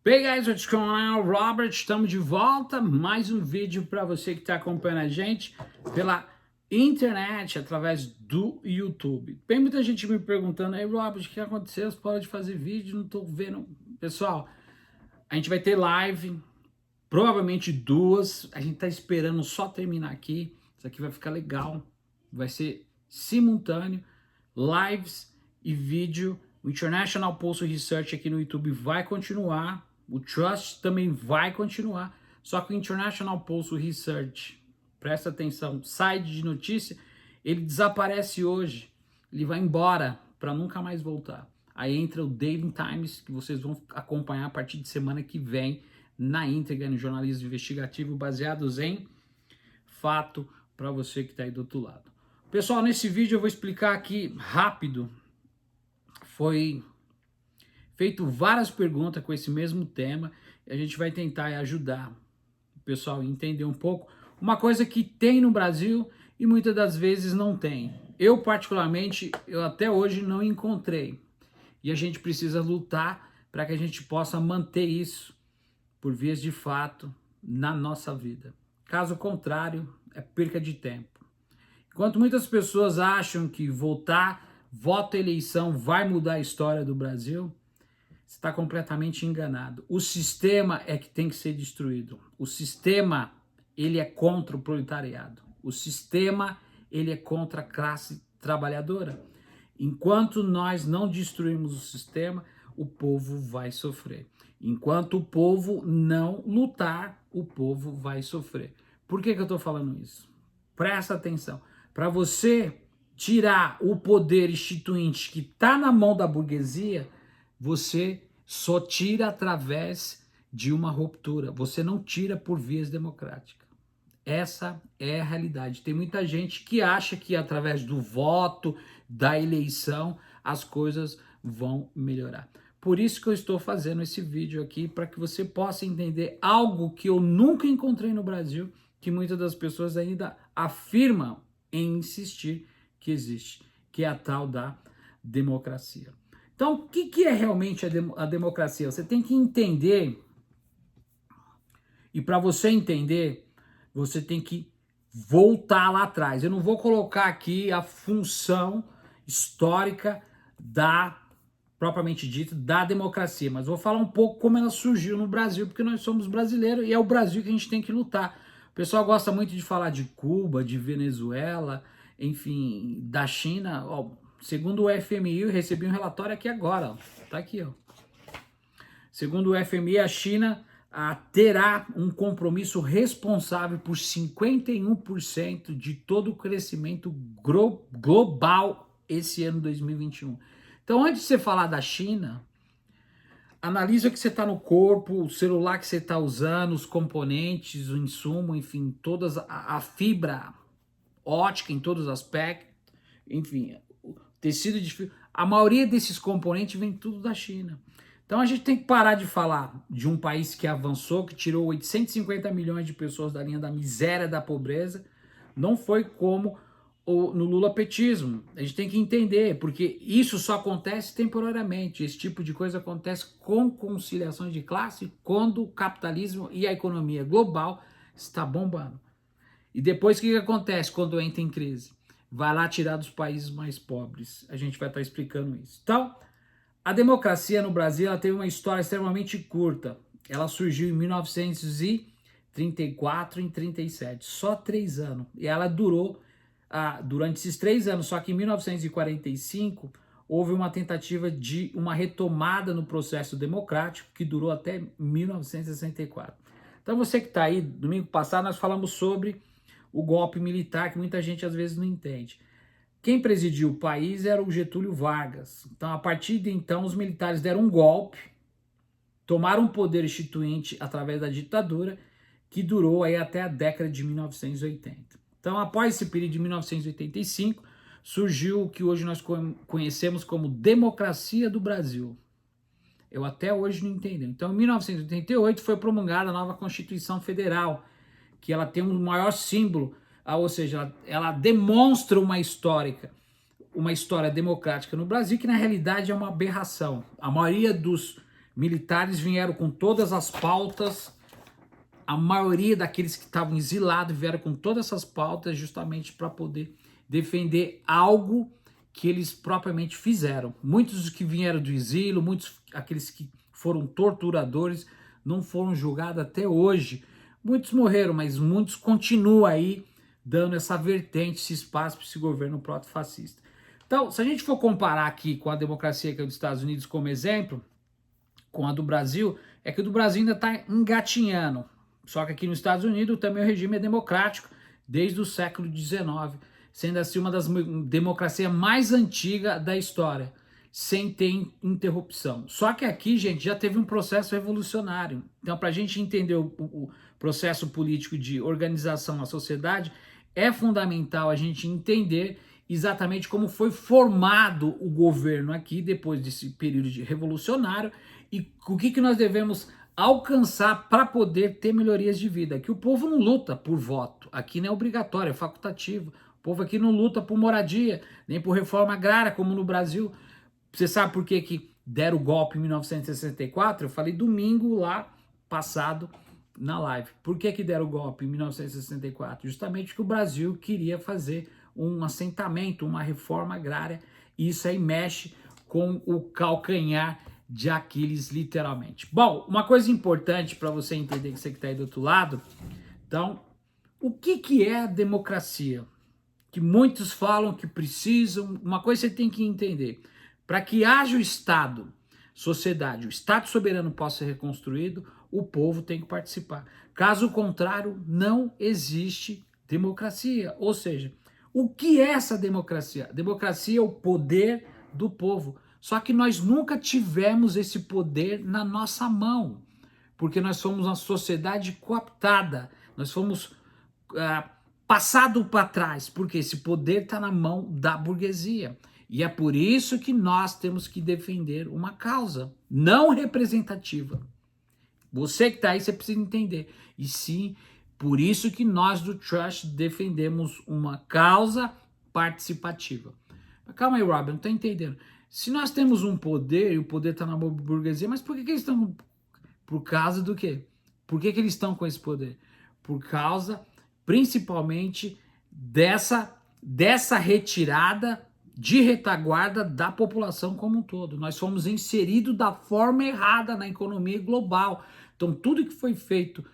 Hey guys, what's going on? Robert, estamos de volta. Mais um vídeo para você que está acompanhando a gente pela internet, através do YouTube. Tem muita gente me perguntando, hey Robert, o que aconteceu? Você parou de fazer vídeo? Não estou vendo. Pessoal, a gente vai ter live, provavelmente duas. A gente está esperando só terminar aqui. Isso aqui vai ficar legal. Vai ser simultâneo, lives e vídeo. O International Postal Research aqui no YouTube vai continuar. O Trust também vai continuar. Só que o International Postal Research, presta atenção, site de notícia, ele desaparece hoje. Ele vai embora para nunca mais voltar. Aí entra o Daily Times, que vocês vão acompanhar a partir de semana que vem, na íntegra, no jornalismo investigativo, baseados em fato, para você que está aí do outro lado. Pessoal, nesse vídeo eu vou explicar aqui rápido. Foi feito várias perguntas com esse mesmo tema e a gente vai tentar ajudar o pessoal a entender um pouco uma coisa que tem no Brasil e muitas das vezes não tem. Eu particularmente, eu até hoje não encontrei. E a gente precisa lutar para que a gente possa manter isso por vias de fato na nossa vida. Caso contrário, é perca de tempo. Enquanto muitas pessoas acham que voto eleição vai mudar a história do Brasil, você está completamente enganado. O sistema é que tem que ser destruído. O sistema, ele é contra o proletariado. O sistema, ele é contra a classe trabalhadora. Enquanto nós não destruirmos o sistema, o povo vai sofrer. Enquanto o povo não lutar, o povo vai sofrer. Por que eu estou falando isso? Presta atenção. Para você tirar o poder instituinte que está na mão da burguesia, você só tira através de uma ruptura. Você não tira por vias democráticas. Essa é a realidade. Tem muita gente que acha que através do voto, da eleição, as coisas vão melhorar. Por isso que eu estou fazendo esse vídeo aqui, para que você possa entender algo que eu nunca encontrei no Brasil, que muitas das pessoas ainda afirmam em insistir que existe, que é a tal da democracia. Então, o que é realmente a democracia? Você tem que entender, e para você entender, você tem que voltar lá atrás. Eu não vou colocar aqui a função histórica propriamente dita, da democracia, mas vou falar um pouco como ela surgiu no Brasil, porque nós somos brasileiros e é o Brasil que a gente tem que lutar. O pessoal gosta muito de falar de Cuba, de Venezuela, enfim, da China. Ó, segundo o FMI, eu recebi um relatório aqui agora, ó, tá aqui, ó. Segundo o FMI, a China terá um compromisso responsável por 51% de todo o crescimento global esse ano 2021. Então, antes de você falar da China, analisa o que você está no corpo, o celular que você está usando, os componentes, o insumo, enfim, a fibra ótica em todos os aspectos, enfim, o tecido de fio. A maioria desses componentes vem tudo da China. Então a gente tem que parar de falar de um país que avançou, que tirou 850 milhões de pessoas da linha da miséria, da pobreza. Não foi como no lulapetismo. A gente tem que entender, porque isso só acontece temporariamente. Esse tipo de coisa acontece com conciliações de classe quando o capitalismo e a economia global está bombando. E depois o que acontece quando entra em crise? Vai lá tirar dos países mais pobres. A gente vai estar explicando isso. Então, a democracia no Brasil ela teve uma história extremamente curta. Ela surgiu em 1934 e 37, só 3 anos. E ela durou durante esses 3 anos, só que em 1945 houve uma tentativa de uma retomada no processo democrático que durou até 1964. Então você que está aí, domingo passado nós falamos sobre o golpe militar, que muita gente às vezes não entende. Quem presidiu o país era o Getúlio Vargas. Então, a partir de então, os militares deram um golpe, tomaram o poder instituinte através da ditadura, que durou aí até a década de 1980. Então, após esse período de 1985, surgiu o que hoje nós conhecemos como democracia do Brasil. Eu até hoje não entendo. Então, em 1988 foi promulgada a nova Constituição Federal, que ela tem um maior símbolo, ou seja, ela demonstra uma história democrática no Brasil, que na realidade é uma aberração. A maioria dos militares vieram com todas as pautas, a maioria daqueles que estavam exilados vieram com todas essas pautas justamente para poder defender algo que eles propriamente fizeram. Muitos que vieram do exílio, muitos aqueles que foram torturadores, não foram julgados até hoje. Muitos morreram, mas muitos continuam aí dando essa vertente, esse espaço para esse governo proto-fascista. Então, se a gente for comparar aqui com a democracia que é dos Estados Unidos como exemplo, com a do Brasil, é que o do Brasil ainda está engatinhando. Só que aqui nos Estados Unidos também o regime é democrático desde o século XIX, sendo assim uma das democracias mais antigas da história, sem ter interrupção. Só que aqui, gente, já teve um processo revolucionário. Então, para a gente entender o processo político de organização da sociedade, é fundamental a gente entender exatamente como foi formado o governo aqui depois desse período de revolucionário e o que nós devemos alcançar para poder ter melhorias de vida. Que o povo não luta por voto, aqui não é obrigatório, é facultativo. O povo aqui não luta por moradia, nem por reforma agrária, como no Brasil. Você sabe por que deram o golpe em 1964? Eu falei domingo lá passado na live. Por que deram o golpe em 1964? Justamente porque o Brasil queria fazer um assentamento, uma reforma agrária, e isso aí mexe com o calcanhar de Aquiles, literalmente. Bom, uma coisa importante para você entender, que você que está aí do outro lado, então, o que é a democracia? Que muitos falam que precisam, uma coisa você tem que entender, para que haja o Estado, sociedade, o Estado soberano possa ser reconstruído, o povo tem que participar. Caso contrário, não existe democracia. Ou seja, o que é essa democracia? A democracia é o poder do povo. Só que nós nunca tivemos esse poder na nossa mão, porque nós somos uma sociedade cooptada, nós fomos passado para trás, porque esse poder está na mão da burguesia. E é por isso que nós temos que defender uma causa não representativa. Você que está aí, você precisa entender. E sim, por isso que nós do Trust defendemos uma causa participativa. Mas calma aí, Robin, não está entendendo. Se nós temos um poder, e o poder está na mão da burguesia, mas por que eles estão... Por causa do quê? Por que eles estão com esse poder? Por causa, principalmente, dessa retirada de retaguarda da população como um todo. Nós fomos inseridos da forma errada na economia global. Então, tudo que foi feito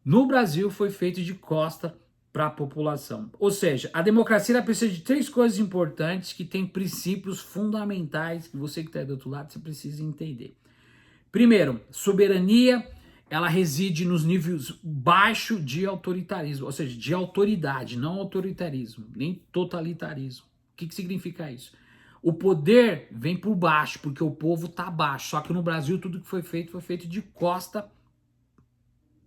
no Brasil foi feito de costa para a população. Ou seja, a democracia ela precisa de 3 coisas importantes que têm princípios fundamentais que você que está do outro lado, você precisa entender. Primeiro, soberania, ela reside nos níveis baixos de autoritarismo, ou seja, de autoridade, não autoritarismo, nem totalitarismo. O que significa isso? O poder vem por baixo, porque o povo está abaixo. Só que no Brasil tudo que foi feito de costa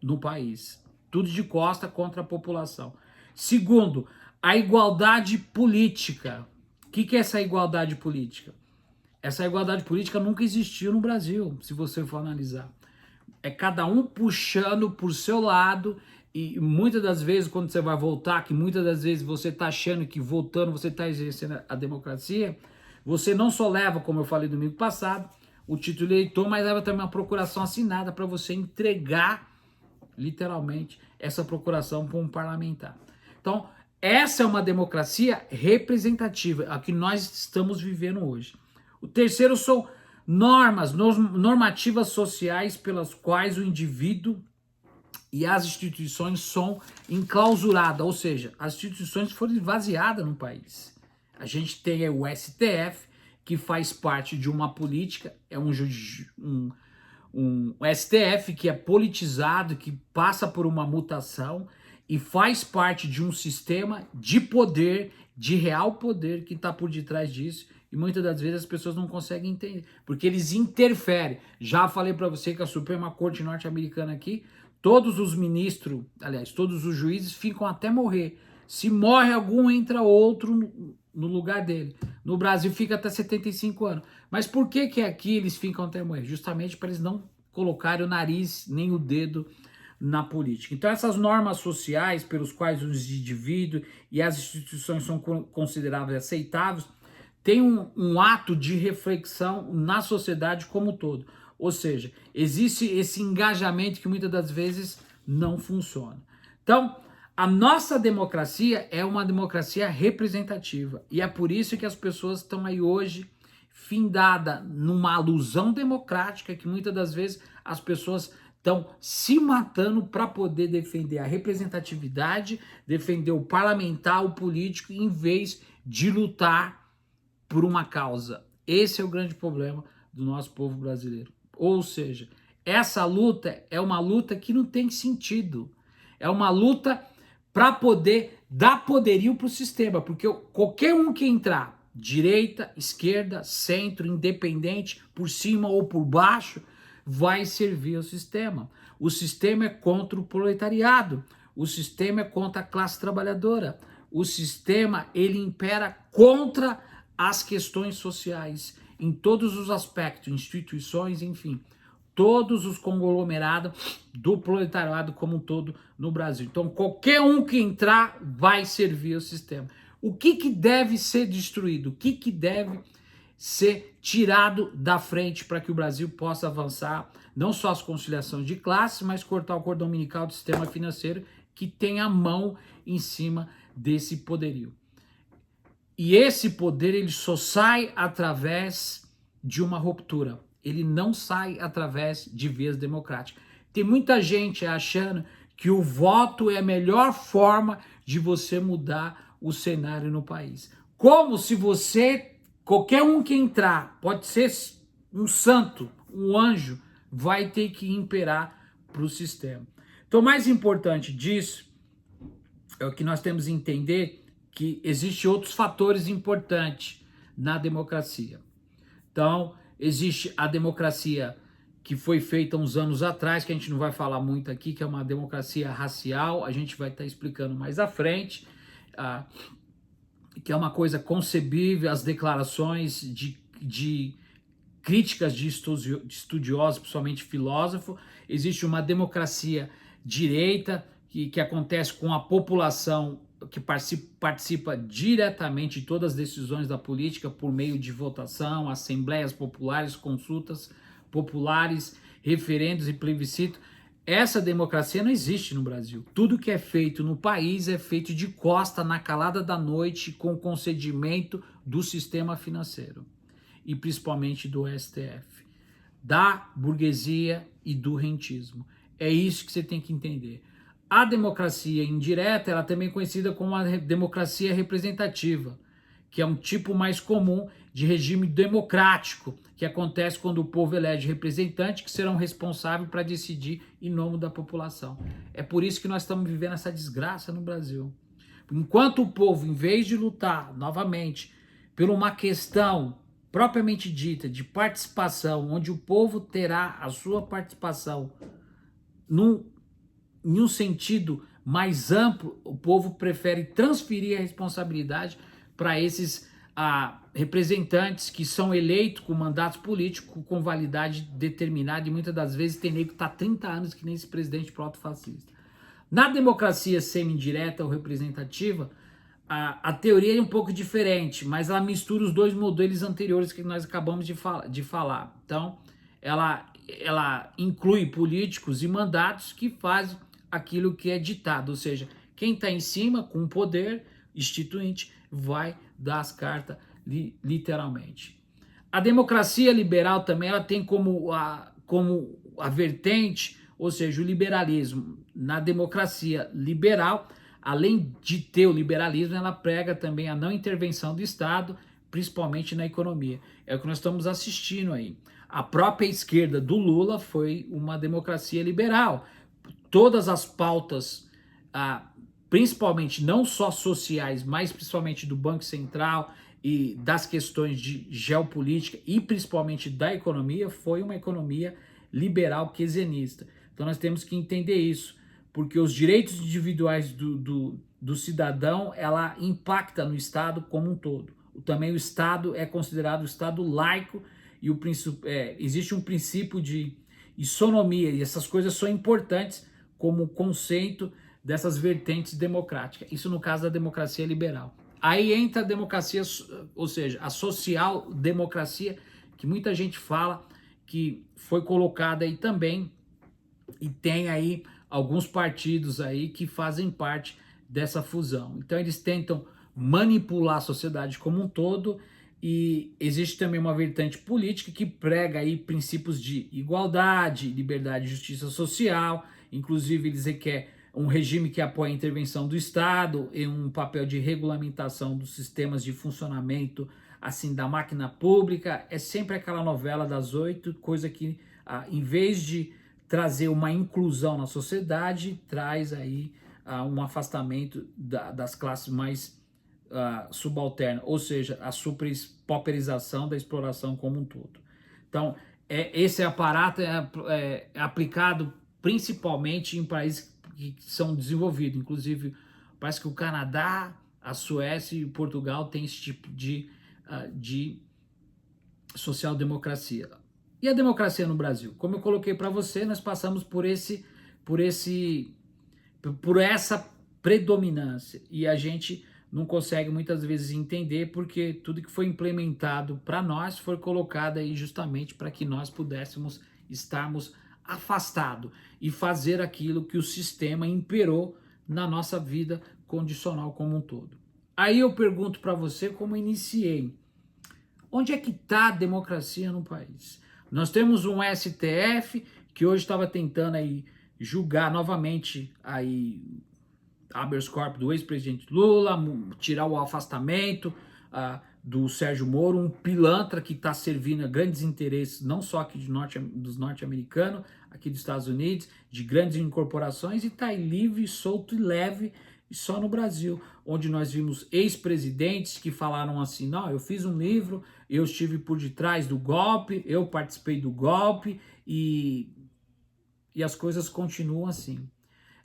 no país. Tudo de costa contra a população. Segundo, a igualdade política. O que é essa igualdade política? Essa igualdade política nunca existiu no Brasil, se você for analisar. É cada um puxando por seu lado. E muitas das vezes, quando você vai votar, que muitas das vezes você está achando que votando você está exercendo a democracia, você não só leva, como eu falei domingo passado, o título de eleitor, mas leva também uma procuração assinada para você entregar, literalmente, essa procuração para um parlamentar. Então, essa é uma democracia representativa, a que nós estamos vivendo hoje. O terceiro são normativas sociais pelas quais o indivíduo e as instituições são enclausuradas, ou seja, as instituições foram esvaziadas no país. A gente tem o STF, que faz parte de uma política, é um STF que é politizado, que passa por uma mutação e faz parte de um sistema de poder, de real poder que está por detrás disso. E muitas das vezes as pessoas não conseguem entender, porque eles interferem. Já falei para você que a Suprema Corte norte-americana aqui, todos os ministros, aliás, todos os juízes ficam até morrer. Se morre algum, entra outro no lugar dele. No Brasil fica até 75 anos. Mas por que aqui eles ficam até morrer? Justamente para eles não colocarem o nariz nem o dedo na política. Então essas normas sociais pelos quais os indivíduos e as instituições são consideradas aceitáveis tem um ato de reflexão na sociedade como um todo. Ou seja, existe esse engajamento que muitas das vezes não funciona. Então, a nossa democracia é uma democracia representativa. E é por isso que as pessoas estão aí hoje findada numa alusão democrática que muitas das vezes as pessoas estão se matando para poder defender a representatividade, defender o parlamentar, o político, em vez de lutar por uma causa. Esse é o grande problema do nosso povo brasileiro. Ou seja, essa luta é uma luta que não tem sentido. É uma luta para poder dar poderio para o sistema, porque qualquer um que entrar, direita, esquerda, centro, independente, por cima ou por baixo, vai servir ao sistema. O sistema é contra o proletariado, o sistema é contra a classe trabalhadora, o sistema ele impera contra as questões sociais, em todos os aspectos, instituições, enfim, todos os conglomerados do proletariado como um todo no Brasil. Então, qualquer um que entrar vai servir ao sistema. O que deve ser destruído? O que deve ser tirado da frente para que o Brasil possa avançar, não só as conciliações de classe, mas cortar o cordão umbilical do sistema financeiro que tem a mão em cima desse poderio. E esse poder ele só sai através de uma ruptura. Ele não sai através de vias democráticas. Tem muita gente achando que o voto é a melhor forma de você mudar o cenário no país. Como se você, qualquer um que entrar, pode ser um santo, um anjo, vai ter que imperar para o sistema. Então, o mais importante disso é o que nós temos que entender que existem outros fatores importantes na democracia. Então, existe a democracia que foi feita uns anos atrás, que a gente não vai falar muito aqui, que é uma democracia racial, a gente vai estar explicando mais à frente, que é uma coisa concebível, as declarações de críticas de estudiosos, principalmente filósofos. Existe uma democracia direita, que acontece com a população que participa diretamente de todas as decisões da política por meio de votação, assembleias populares, consultas populares, referendos e plebiscito. Essa democracia não existe no Brasil. Tudo que é feito no país é feito de costa, na calada da noite, com concedimento do sistema financeiro e principalmente do STF, da burguesia e do rentismo. É isso que você tem que entender. A democracia indireta, ela também é conhecida como a democracia representativa, que é um tipo mais comum de regime democrático, que acontece quando o povo elege representantes que serão responsáveis para decidir em nome da população. É por isso que nós estamos vivendo essa desgraça no Brasil. Enquanto o povo, em vez de lutar novamente por uma questão propriamente dita de participação, onde o povo terá a sua participação em um sentido mais amplo, o povo prefere transferir a responsabilidade para esses representantes que são eleitos com mandatos políticos com validade determinada, e muitas das vezes tem nego que está 30 anos que nem esse presidente proto-fascista. Na democracia semi-indireta ou representativa, a teoria é um pouco diferente, mas ela mistura os dois modelos anteriores que nós acabamos de falar. Então, ela inclui políticos e mandatos que fazem aquilo que é ditado, ou seja, quem está em cima com o poder instituinte vai dar as cartas literalmente. A democracia liberal também ela tem como a vertente, ou seja, o liberalismo. Na democracia liberal, além de ter o liberalismo, ela prega também a não intervenção do Estado, principalmente na economia. É o que nós estamos assistindo aí. A própria esquerda do Lula foi uma democracia liberal. Todas as pautas, principalmente não só sociais, mas principalmente do Banco Central e das questões de geopolítica e principalmente da economia, foi uma economia liberal keynesianista. Então nós temos que entender isso, porque os direitos individuais do cidadão, ela impacta no Estado como um todo. Também o Estado é considerado o Estado laico e existe um princípio de isonomia, e essas coisas são importantes como conceito dessas vertentes democráticas. Isso no caso da democracia liberal. Aí entra a democracia, ou seja, a social-democracia, que muita gente fala que foi colocada aí também, e tem aí alguns partidos aí que fazem parte dessa fusão. Então eles tentam manipular a sociedade como um todo, e existe também uma vertente política que prega aí princípios de igualdade, liberdade e justiça social. Inclusive eles requerem um regime que apoia a intervenção do Estado e um papel de regulamentação dos sistemas de funcionamento assim da máquina pública. É sempre aquela novela das 8, coisa que em vez de trazer uma inclusão na sociedade, traz aí um afastamento das classes mais subalternas, ou seja, a superpauperização da exploração como um todo. Então, esse aparato é aplicado principalmente em países que são desenvolvidos, inclusive parece que o Canadá, a Suécia e Portugal têm esse tipo de social-democracia. E a democracia no Brasil? Como eu coloquei para você, nós passamos por essa predominância, e a gente não consegue muitas vezes entender, porque tudo que foi implementado para nós foi colocado aí justamente para que nós pudéssemos estarmos afastados e fazer aquilo que o sistema imperou na nossa vida condicional como um todo. Aí eu pergunto para você, como iniciei, onde é que está a democracia no país? Nós temos um STF que hoje estava tentando aí julgar novamente aí habeas corpus do ex-presidente Lula, tirar o afastamento do Sérgio Moro, um pilantra que está servindo a grandes interesses, não só aqui dos norte-americanos, aqui dos Estados Unidos, de grandes incorporações, e está livre, solto e leve, só no Brasil, onde nós vimos ex-presidentes que falaram assim: não, eu fiz um livro, eu estive por detrás do golpe, eu participei do golpe, e as coisas continuam assim.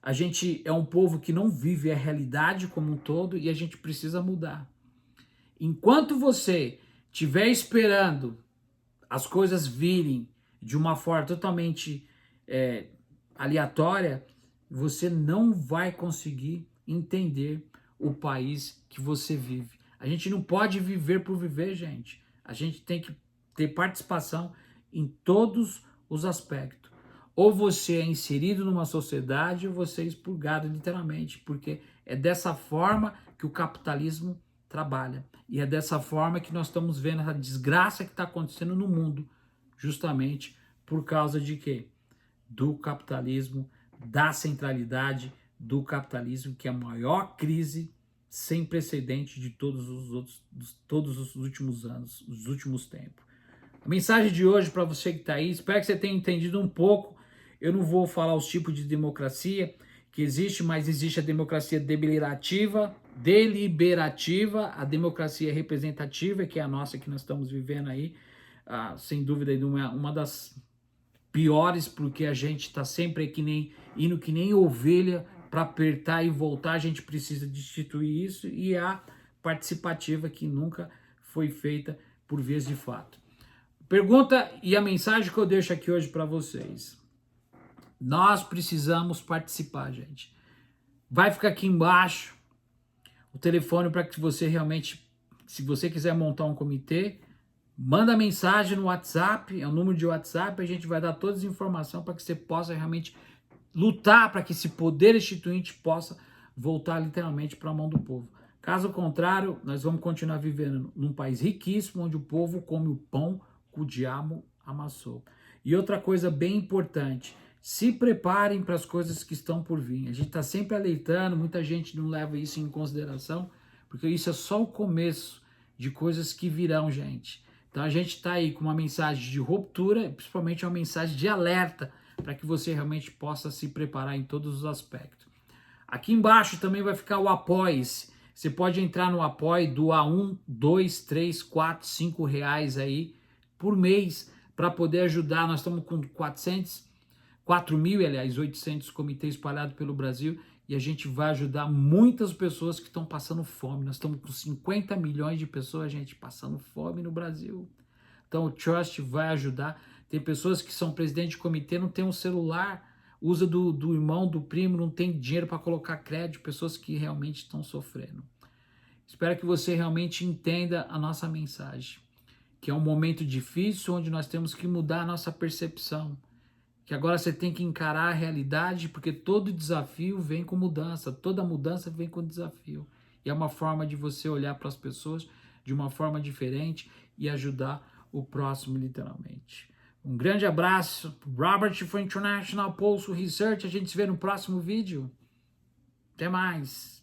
A gente é um povo que não vive a realidade como um todo, e a gente precisa mudar. Enquanto você estiver esperando as coisas virem de uma forma totalmente aleatória, você não vai conseguir entender o país que você vive. A gente não pode viver por viver, gente. A gente tem que ter participação em todos os aspectos. Ou você é inserido numa sociedade, ou você é expurgado literalmente, porque é dessa forma que o capitalismo trabalha. E é dessa forma que nós estamos vendo a desgraça que está acontecendo no mundo, justamente por causa de quê? Do capitalismo, da centralidade do capitalismo, que é a maior crise sem precedente de todos os últimos anos, os últimos tempos. A mensagem de hoje para você que está aí, espero que você tenha entendido um pouco. Eu não vou falar os tipos de democracia que existe, mas existe a democracia deliberativa, a democracia representativa, que é a nossa que nós estamos vivendo aí, sem dúvida, uma das piores, porque a gente está sempre indo que nem ovelha para apertar e voltar. A gente precisa destituir isso, e a participativa, que nunca foi feita por vias de fato. Pergunta e a mensagem que eu deixo aqui hoje para vocês: nós precisamos participar, gente. Vai ficar aqui embaixo o telefone para que você realmente, se você quiser montar um comitê, manda mensagem no WhatsApp, é o número de WhatsApp, a gente vai dar todas as informações para que você possa realmente lutar para que esse poder instituinte possa voltar literalmente para a mão do povo. Caso contrário, nós vamos continuar vivendo num país riquíssimo, onde o povo come o pão que o diabo amassou. E outra coisa bem importante: se preparem para as coisas que estão por vir. A gente está sempre alertando, muita gente não leva isso em consideração, porque isso é só o começo de coisas que virão, gente. Então a gente está aí com uma mensagem de ruptura, principalmente uma mensagem de alerta, para que você realmente possa se preparar em todos os aspectos. Aqui embaixo também vai ficar o Apoie-se. Você pode entrar no Apoie, doar R$1, R$2, R$3, R$4, R$5 aí por mês, para poder ajudar. Nós estamos com 4.800 comitês espalhados pelo Brasil, e a gente vai ajudar muitas pessoas que estão passando fome. Nós estamos com 50 milhões de pessoas, gente, passando fome no Brasil. Então o Trust vai ajudar. Tem pessoas que são presidente de comitê, não tem um celular, usa do irmão, do primo, não tem dinheiro para colocar crédito, pessoas que realmente estão sofrendo. Espero que você realmente entenda a nossa mensagem. que é um momento difícil onde nós temos que mudar a nossa percepção, que agora você tem que encarar a realidade, porque todo desafio vem com mudança, toda mudança vem com desafio. E é uma forma de você olhar para as pessoas de uma forma diferente e ajudar o próximo, literalmente. Um grande abraço, Robert for International Pulse Research, a gente se vê no próximo vídeo. Até mais!